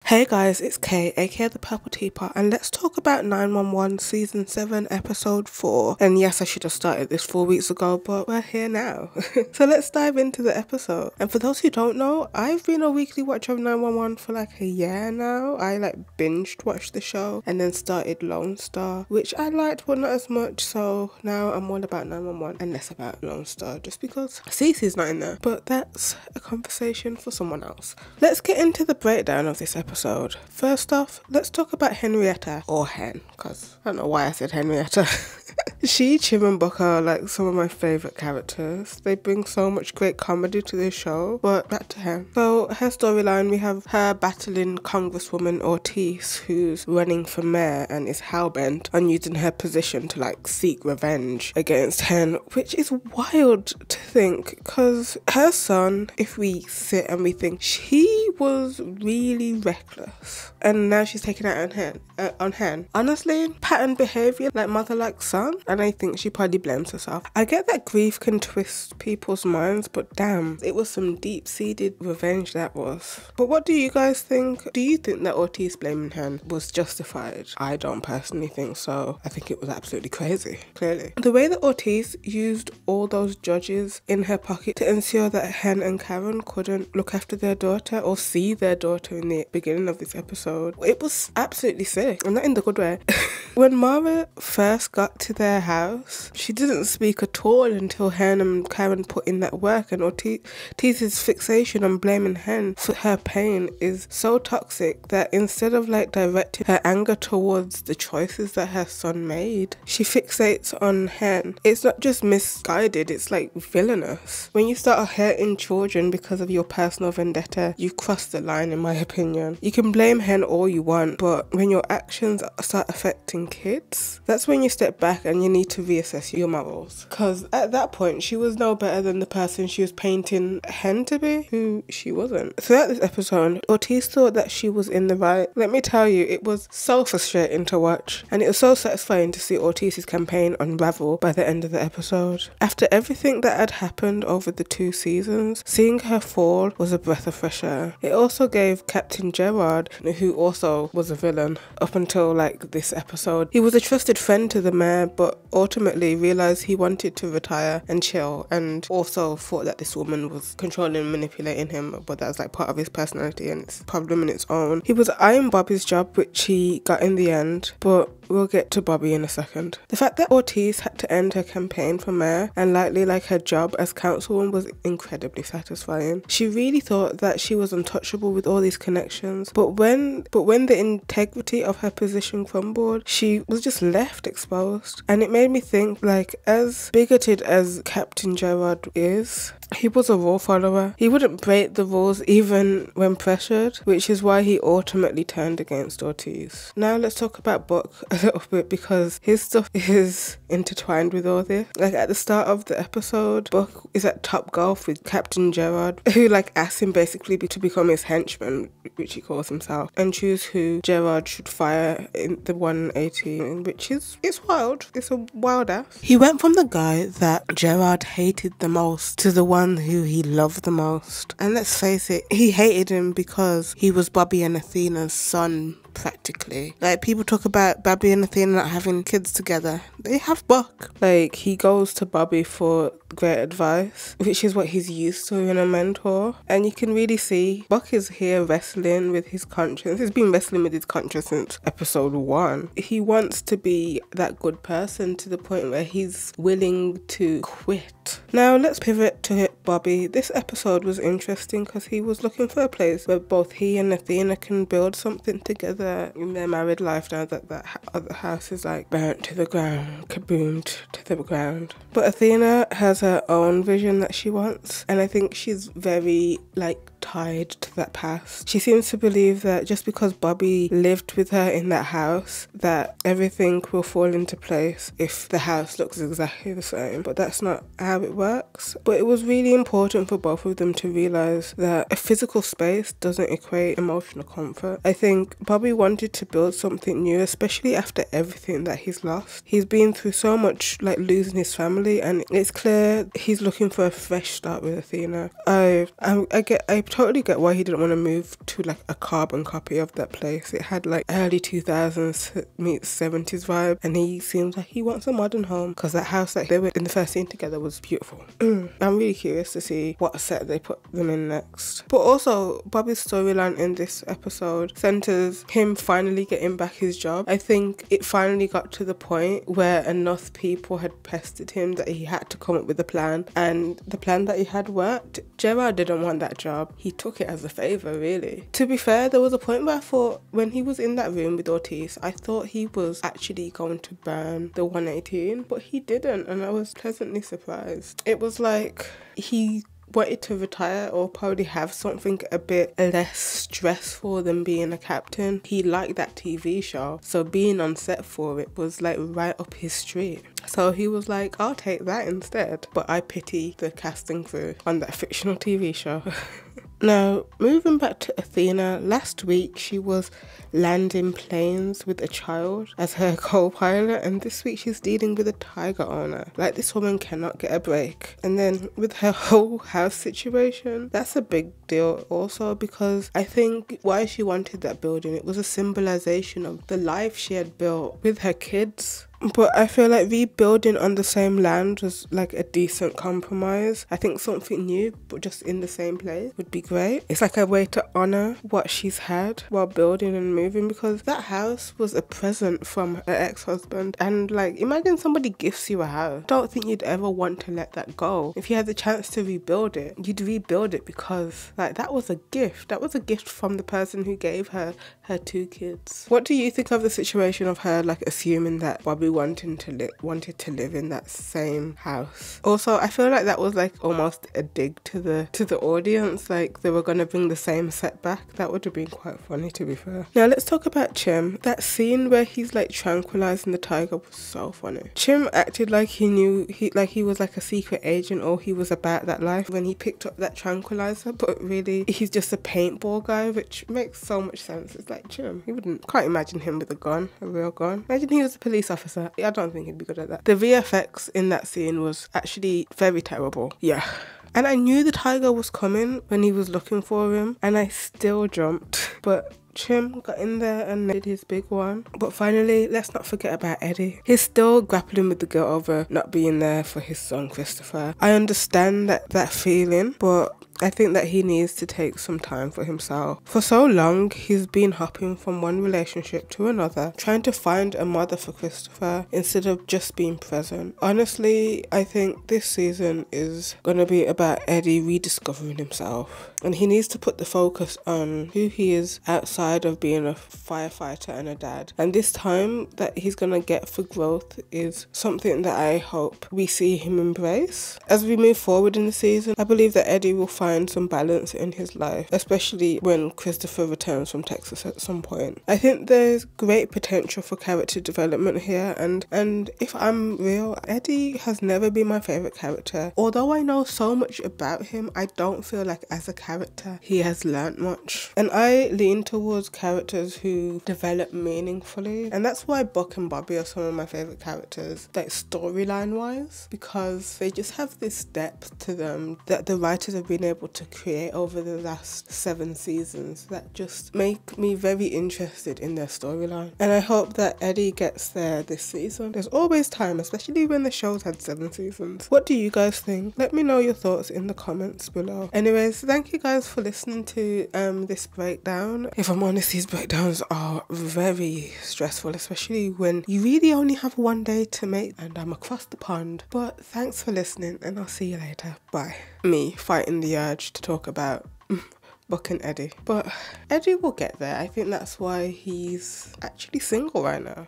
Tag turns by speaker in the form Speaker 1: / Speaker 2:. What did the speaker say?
Speaker 1: Hey guys, it's Kay, aka the Purple Teapot, and let's talk about 911 Season 7, Episode 4. And yes, I should have started this 4 weeks ago, but we're here now. So let's dive into the episode. And for those who don't know, I've been a weekly watcher of 911 for like a year now. I binged watched the show and then started Lone Star, which I liked but not as much. So now I'm all about 911 and less about Lone Star just because Cece's not in there. But that's a conversation for someone else. Let's get into the breakdown of this episode. First off, let's talk about Henrietta, or Hen, because I don't know why I said Henrietta. She, Chim and Buck are like some of my favourite characters. They bring so much great comedy to this show, but back to Hen. So her storyline, we have her battling Congresswoman Ortiz, who's running for mayor and is hellbent on using her position to seek revenge against Hen, which is wild to think, because her son, if we sit and we think, she was really reckless and now she's taking out on Hen. Honestly, pattern behaviour, like mother like son, and I think she probably blames herself. I get that grief can twist people's minds, but damn, it was some deep-seated revenge that was. But what do you guys think? Do you think that Ortiz blaming Hen was justified? I don't personally think so. I think it was absolutely crazy, clearly. The way that Ortiz used all those judges in her pocket to ensure that Hen and Karen couldn't look after their daughter or see their daughter in the beginning of this episode, it was absolutely sick, and not in the good way. When Mara first got to their house, she didn't speak at all until Hen and Karen put in that work, and Ortiz's fixation on blaming Hen for her pain is so toxic that instead of directing her anger towards the choices that her son made, she fixates on Hen. It's not just misguided, it's villainous. When you start hurting children because of your personal vendetta, you cross the line, in my opinion. You can blame Hen all you want, but when your actions start affecting kids, that's when you step back and you need to reassess your morals. Because at that point, she was no better than the person she was painting Hen to be, who she wasn't. Throughout this episode, Ortiz thought that she was in the right. Let me tell you, it was so frustrating to watch, and it was so satisfying to see Ortiz's campaign unravel by the end of the episode. After everything that had happened over the 2 seasons, seeing her fall was a breath of fresh air. It also gave Captain Gerard, who also was a villain up until this episode. He was a trusted friend to the mayor, but ultimately realised he wanted to retire and chill, and also thought that this woman was controlling and manipulating him, but that was part of his personality and it's a problem in its own. He was eyeing Bobby's job, which he got in the end, but we'll get to Bobby in a second. The fact that Ortiz had to end her campaign for mayor and likely her job as councilwoman was incredibly satisfying. She really thought that she was untouchable with all these connections, but when the integrity of her position crumbled, she was just left exposed. And it made me think, as bigoted as Captain Gerard is, he was a rule follower. He wouldn't break the rules even when pressured, which is why he ultimately turned against Ortiz. Now let's talk about Buck a little bit, because his stuff is intertwined with all this. At the start of the episode, Buck is at top golf with Captain Gerard, who asks him basically to become his henchman, which he calls himself, and choose who Gerard should fire in the 180, which it's wild. It's a wild ass. He went from the guy that Gerard hated the most to the one who he loved the most. And let's face it, he hated him because he was Bobby and Athena's son, practically. People talk about Bobby and Athena not having kids together. They have Buck. He goes to Bobby for great advice, which is what he's used to in a mentor. And you can really see Buck is here wrestling with his conscience. He's been wrestling with his conscience since episode 1. He wants to be that good person to the point where he's willing to quit. Now let's pivot to Bobby. This episode was interesting because he was looking for a place where both he and Athena can build something together in their married life, now that other house is burnt to the ground, kaboomed to the ground. But Athena has her own vision that she wants, and I think she's very tied to that past. She seems to believe that just because Bobby lived with her in that house, that everything will fall into place if the house looks exactly the same, but that's not how it works. But it was really important for both of them to realise that a physical space doesn't equate emotional comfort. I think Bobby wanted to build something new, especially after everything that he's lost. He's been through so much, losing his family, and it's clear he's looking for a fresh start with Athena. I totally get why he didn't want to move to like a carbon copy of that place. It had like early 2000s meets 70s vibe, and he seems like he wants a modern home because that house that they were in the first scene together was beautiful. I'm really curious to see what set they put them in next. But also, Bobby's storyline in this episode centers him finally getting back his job. I think it finally got to the point where enough people had pestered him that he had to come up with a plan, and the plan that he had worked. Gerard didn't want that job. He took it as a favour, really. To be fair, there was a point where I thought, when he was in that room with Ortiz, I thought he was actually going to burn the 118, but he didn't, and I was pleasantly surprised. It was like he wanted to retire or probably have something a bit less stressful than being a captain. He liked that TV show, so being on set for it was like right up his street. So he was like, I'll take that instead. But I pity the casting crew on that fictional TV show. Now, moving back to Athena, last week she was landing planes with a child as her co-pilot, and this week she's dealing with a tiger owner. Like, this woman cannot get a break. And then with her whole house situation, that's a big deal also, because I think why she wanted that building, it was a symbolization of the life she had built with her kids. But I feel like rebuilding on the same land was like a decent compromise. I think something new, but just in the same place, would be great. It's like a way to honour what she's had while building and moving, because that house was a present from her ex-husband. And like, imagine somebody gifts you a house. I don't think you'd ever want to let that go. If you had the chance to rebuild it, you'd rebuild it, because like, that was a gift. That was a gift from the person who gave her her 2 kids. What do you think of the situation of her like assuming that Bobby wanted to live in that same house? Also, I feel like that was like almost a dig to the audience, like they were gonna bring the same set back. That would have been quite funny, to be fair. Now let's talk about Chim. That scene where he's like tranquilizing the tiger was so funny. Chim acted like he knew he was like a secret agent, or he was about that life when he picked up that tranquilizer, but really he's just a paintball guy, which makes so much sense. It's like, Chim, can't imagine him with a gun, a real gun. Imagine he was a police officer. I don't think he'd be good at that. The VFX in that scene was actually very terrible. Yeah. And I knew the tiger was coming when he was looking for him, and I still jumped. But Chim got in there and did his big one. But finally, let's not forget about Eddie. He's still grappling with the guilt over not being there for his son Christopher. I understand that feeling, but I think that he needs to take some time for himself. For so long, he's been hopping from one relationship to another, trying to find a mother for Christopher instead of just being present. Honestly, I think this season is gonna be about Eddie rediscovering himself. And he needs to put the focus on who he is outside of being a firefighter and a dad. And this time that he's gonna get for growth is something that I hope we see him embrace. As we move forward in the season, I believe that Eddie will find some balance in his life, especially when Christopher returns from Texas at some point. I think there's great potential for character development here, and if I'm real, Eddie has never been my favourite character. Although I know so much about him, I don't feel like as a character he has learnt much. And I lean towards characters who develop meaningfully, and that's why Buck and Bobby are some of my favourite characters, like storyline wise, because they just have this depth to them that the writers have been able to create over the last 7 seasons that just make me very interested in their storyline. And I hope that Eddie gets there this season. There's always time, especially when the show's had 7 seasons. What do you guys think? Let me know your thoughts in the comments below. Anyways, thank you guys for listening to this breakdown. If I'm honest, these breakdowns are very stressful, especially when you really only have one day to make and I'm across the pond. But thanks for listening, and I'll see you later. Bye. Me fighting the urge to talk about Buck and Eddie. But Eddie will get there. I think that's why he's actually single right now.